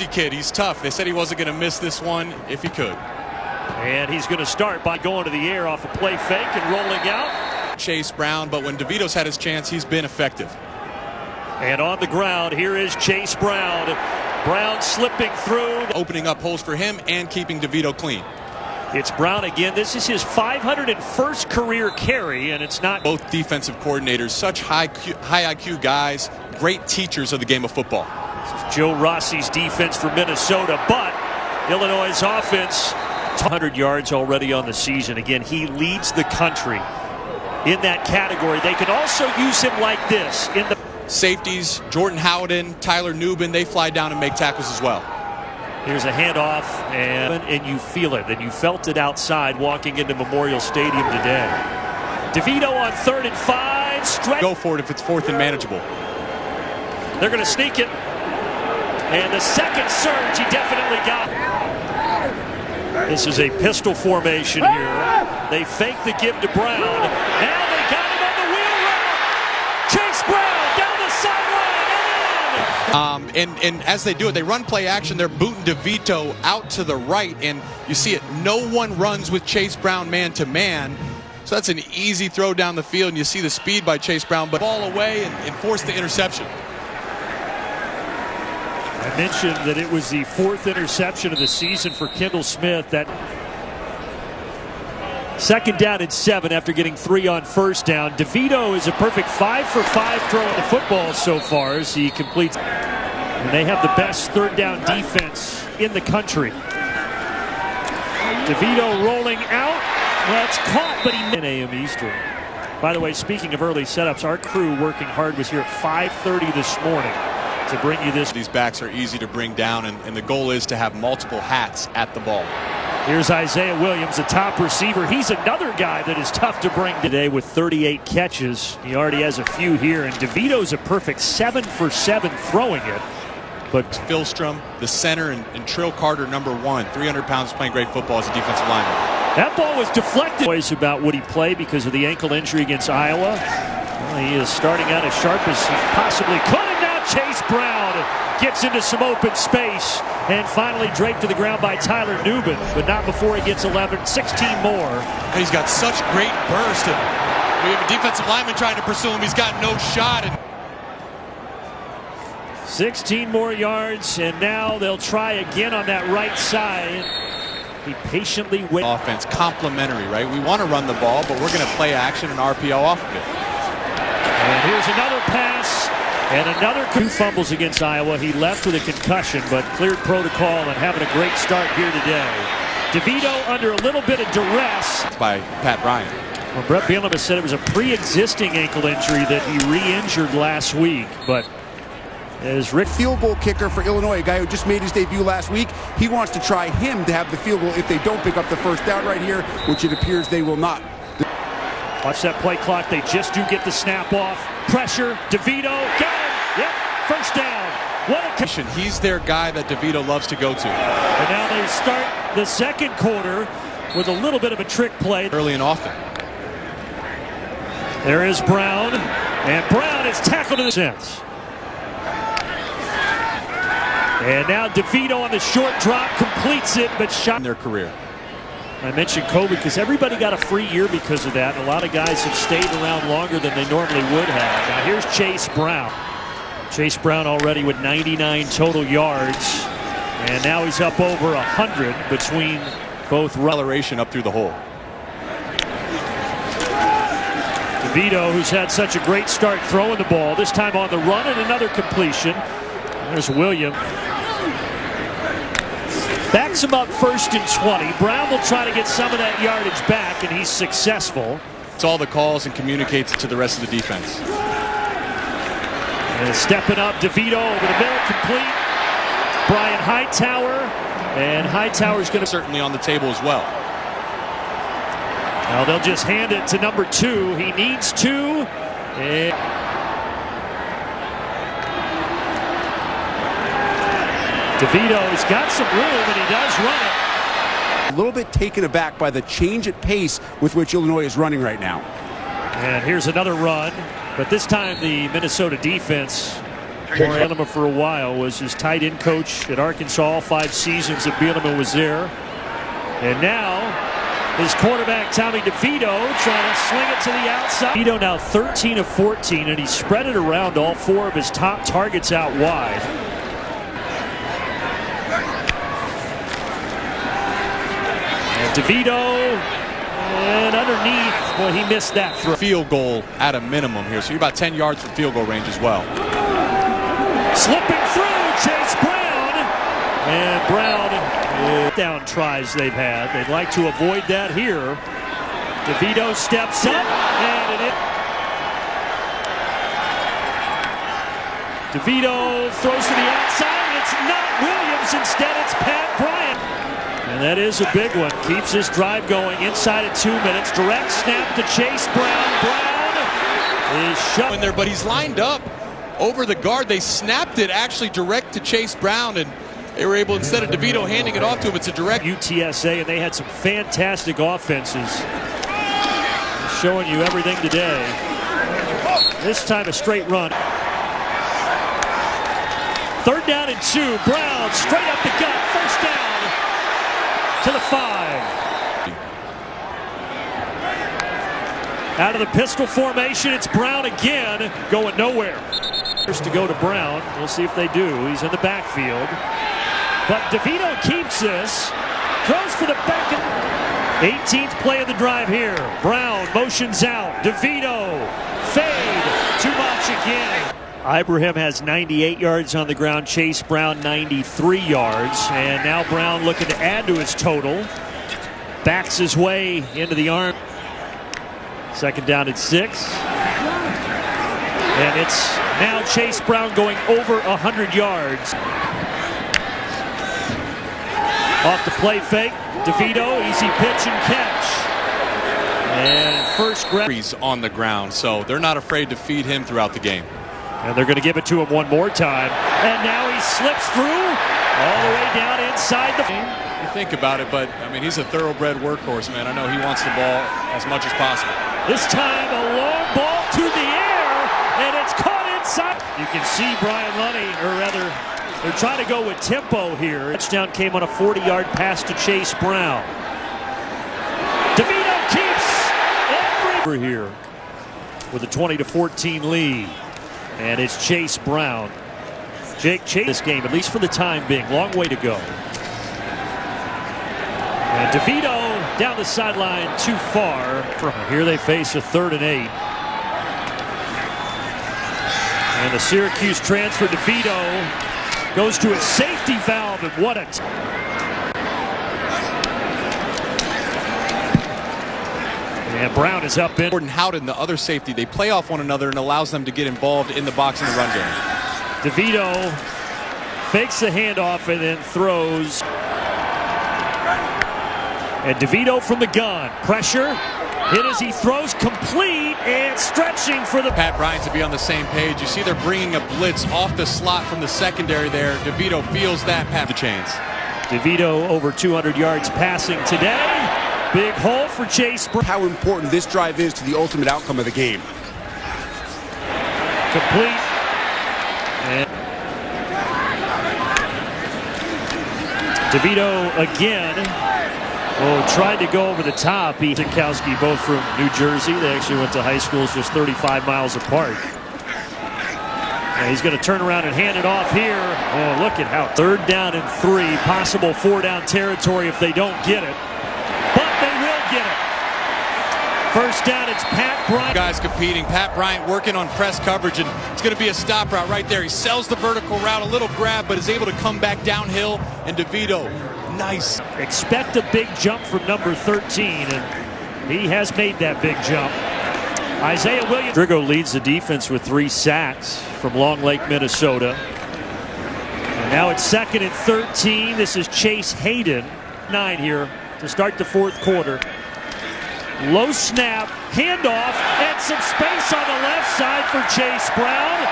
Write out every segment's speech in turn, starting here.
Jersey kid. He's tough. They said he wasn't going to miss this one if he could. And he's going to start by going to the air off a play fake and rolling out. Chase Brown, but when DeVito's had his chance, he's been effective. And on the ground, here is Chase Brown. Brown slipping through. Opening up holes for him and keeping DeVito clean. It's Brown again. This is his 501st career carry, and it's not. Both defensive coordinators, such high IQ guys, great teachers of the game of football. This is Joe Rossi's defense for Minnesota, but Illinois' offense, 100 yards already on the season. Again, he leads the country in that category. They can also use him like this in the safeties. Jordan Howden, Tyler Nubin, they fly down and make tackles as well. Here's a handoff, and you feel it, and you felt it outside walking into Memorial Stadium today. DeVito on 3rd and 5. Go for it if it's 4th and manageable. They're going to sneak it. And the second surge, he definitely got it. This is a pistol formation here. They fake the give to Brown. Now they got him on the wheel route. Chase Brown down the sideline and in. And as they do it, they run play action. They're booting DeVito out to the right, and you see it. No one runs with Chase Brown man to man. So that's an easy throw down the field, and you see the speed by Chase Brown, but ball away and force the interception. I mentioned that it was the 4th interception of the season for Kendall Smith. That 2nd down and 7 after getting 3 on 1st down. DeVito is a perfect 5 for 5 throwing the football so far as he completes. And they have the best 3rd down defense in the country. DeVito rolling out. Well, it's caught, but he missed. 10 a.m. Eastern. By the way, speaking of early setups, our crew working hard was here at 5:30 this morning to bring you this. These backs are easy to bring down, and the goal is to have multiple hats at the ball. Here's Isaiah Williams, the top receiver. He's another guy that is tough to bring today with 38 catches. He already has a few here, and DeVito's a perfect 7 for 7 throwing it. But Pihlstrom, the center, and Trill Carter, number 1, 300 pounds, playing great football as a defensive lineman. That ball was deflected. Boys about would he play because of the ankle injury against Iowa. Well, he is starting out as sharp as he possibly could. And now Chase Brown gets into some open space and finally draped to the ground by Tyler Nubin, but not before he gets 11, 16 more. And he's got such great burst, and we have a defensive lineman trying to pursue him. He's got no shot. 16 more yards, and now they'll try again on that right side. He patiently waits. Offense, complementary, right? We want to run the ball, but we're going to play action and RPO off of it. And here's another pass, and another 2 fumbles against Iowa. He left with a concussion, but cleared protocol and having a great start here today. DeVito under a little bit of duress. By Pat Bryant. Well, Brett Bielema said it was a pre-existing ankle injury that he re-injured last week, but as Rick, field goal kicker for Illinois, a guy who just made his debut last week, he wants to try him to have the field goal if they don't pick up the 1st down right here, which it appears they will not. Watch that play clock. They just do get the snap off. Pressure. DeVito got him. Yep. 1st down. What a He's their guy that DeVito loves to go to. And now they start the 2nd quarter with a little bit of a trick play. Early and often. There is Brown. And Brown is tackled to the sense. And now DeVito on the short drop completes it, but shot in their career. I mentioned COVID because everybody got a free year because of that. And a lot of guys have stayed around longer than they normally would have. Now here's Chase Brown. Chase Brown already with 99 total yards. And now he's up over 100 between both. Acceleration up through the hole. DeVito, who's had such a great start throwing the ball, this time on the run and another completion. There's Williams. Backs him up 1st and 20. Brown will try to get some of that yardage back, and he's successful. It's all the calls and communicates it to the rest of the defense. And stepping up, DeVito over the middle, complete. Brian Hightower, and Hightower's going to certainly on the table as well. Now they'll just hand it to number 2. He needs 2. And DeVito's got some room, and he does run it. A little bit taken aback by the change at pace with which Illinois is running right now. And here's another run, but this time the Minnesota defense Bielema for a while was his tight end coach at Arkansas. All 5 seasons that Bielema was there. And now his quarterback Tommy DeVito trying to sling it to the outside. DeVito now 13 of 14, and he spread it around all 4 of his top targets out wide. And DeVito, and underneath, well, he missed that throw. Field goal at a minimum here, so you're about 10 yards from field goal range as well. Slipping through, Chase Brown. And Brown, down tries they've had. They'd like to avoid that here. DeVito steps up, and it. DeVito throws to the outside. It's not Williams. Instead, it's Pat Bryant. And that is a big one. Keeps this drive going inside of 2 minutes. Direct snap to Chase Brown. Brown is shut in there, but he's lined up over the guard. They snapped it actually direct to Chase Brown, and they were able, instead of DeVito handing it off to him, it's a direct. UTSA, and they had some fantastic offenses. Showing you everything today. This time a straight run. 3rd down and 2. Brown straight up the gut. 1st down to the 5. Out of the pistol formation, it's Brown again, going nowhere. First to go to Brown. We'll see if they do. He's in the backfield. But DeVito keeps this. Throws for the back. 18th play of the drive here. Brown motions out. DeVito. Fade. Too much again. Ibrahim has 98 yards on the ground. Chase Brown 93 yards. And now Brown looking to add to his total. Backs his way into the arm. 2nd down and 6. And it's now Chase Brown going over 100 yards. Off the play fake. DeVito, easy pitch and catch. And first grab on the ground, so they're not afraid to feed him throughout the game. And they're going to give it to him one more time. And now he slips through all the way down inside the. You think about it, but I mean, he's a thoroughbred workhorse, man. I know he wants the ball as much as possible. This time a long ball to the air, and it's caught inside. You can see Brian Lunny, or rather, they're trying to go with tempo here. Touchdown came on a 40-yard pass to Chase Brown. DeVito keeps every here with a 20-14 lead. And it's Chase Brown. Jake Chase this game, at least for the time being. Long way to go. And DeVito down the sideline too far. Here they face a 3rd and 8. And the Syracuse transfer, DeVito, goes to a safety valve, and what a and Brown is up in. Gordon Howden, the other safety, they play off one another and allows them to get involved in the box in the run game. DeVito fakes the handoff and then throws. And DeVito from the gun. Pressure. Hit as he throws, complete, and stretching for the. Pat Bryant to be on the same page. You see they're bringing a blitz off the slot from the secondary there. DeVito feels that. Pat the chains. DeVito over 200 yards passing today. Big hole for Chase Brown. How important this drive is to the ultimate outcome of the game. Complete. And DeVito again. Oh, tried to go over the top. He and Kowski both from New Jersey. They actually went to high schools just 35 miles apart. And he's going to turn around and hand it off here. Oh, look at how 3rd down and 3. Possible 4-down territory if they don't get it. But they will get it. 1st down, it's Pat Bryant. Guys competing. Pat Bryant working on press coverage, and it's going to be a stop route right there. He sells the vertical route, a little grab, but is able to come back downhill. And DeVito, nice. Expect a big jump from number 13, and he has made that big jump. Isaiah Williams. Drigo leads the defense with 3 sacks from Long Lake, Minnesota. And now it's 2nd and 13. This is Chase Hayden. 9 here to start the 4th quarter. Low snap, handoff, and some space on the left side for Chase Brown.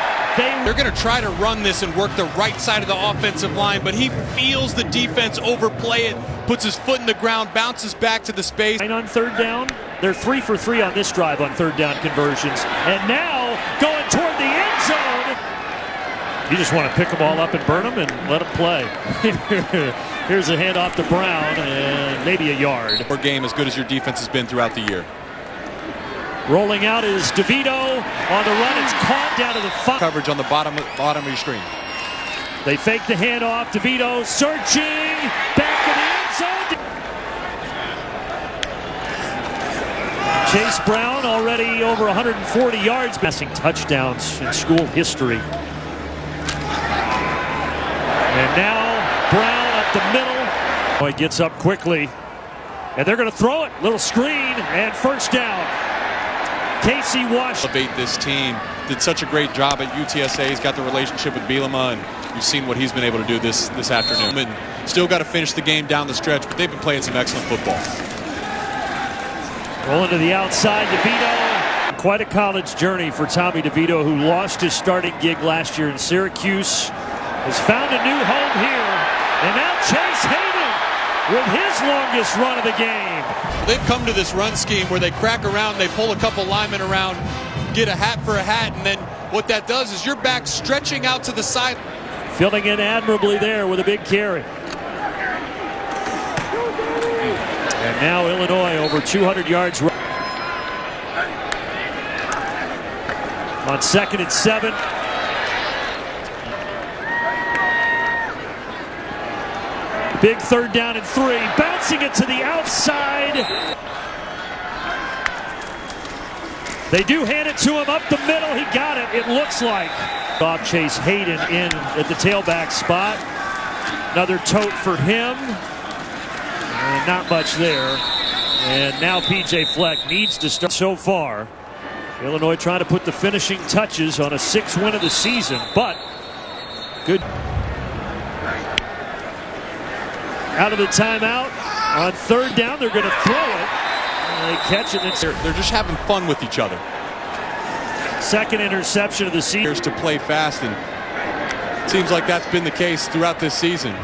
They're going to try to run this and work the right side of the offensive line, but he feels the defense overplay it, puts his foot in the ground, bounces back to the space. On 3rd down, they're 3 for 3 on this drive on 3rd down conversions. And now going toward the end zone. You just want to pick them all up and burn them and let them play. Here's a handoff to Brown and maybe a yard. Or game as good as your defense has been throughout the year. Rolling out is DeVito on the run. It's caught down to the coverage on the bottom of your screen. They fake the handoff. DeVito searching back in the end zone. Chase Brown already over 140 yards, passing touchdowns in school history. And now Brown up the middle. He gets up quickly, and they're going to throw it. Little screen and first down. Casey Washington. Elevate this team. Did such a great job at UTSA. He's got the relationship with Bielema, and you've seen what he's been able to do this afternoon. And still got to finish the game down the stretch, but they've been playing some excellent football. Rolling to the outside, DeVito. Quite a college journey for Tommy DeVito, who lost his starting gig last year in Syracuse. Has found a new home here. And now Chase Hayden with his longest run of the game. They've come to this run scheme where they crack around, they pull a couple linemen around, get a hat for a hat, and then what that does is your back stretching out to the side. Filling in admirably there with a big carry. And now Illinois over 200 yards. On 2nd and 7. Big 3rd down and 3. Bouncing it to the outside. They do hand it to him up the middle. He got it, it looks like. Off Chase Hayden in at the tailback spot. Another tote for him. And not much there. And now P.J. Fleck needs to start. So far, Illinois trying to put the finishing touches on a 6th win of the season. But good. Out of the timeout. On 3rd down, they're going to throw it. And they catch it. They're just having fun with each other. 2nd interception of the season. To play fast, and it seems like that's been the case throughout this season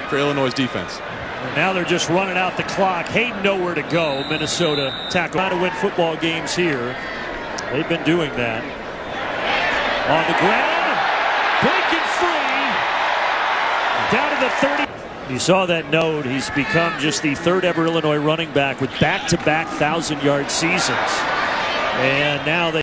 for Illinois' defense. And now they're just running out the clock. Hayden nowhere to go. Minnesota tackle. Trying to win football games here. They've been doing that. On the ground. Breaking free. Down to the 30. You saw that note. He's become just the 3rd ever Illinois running back with back-to-back 1,000-yard seasons. And now they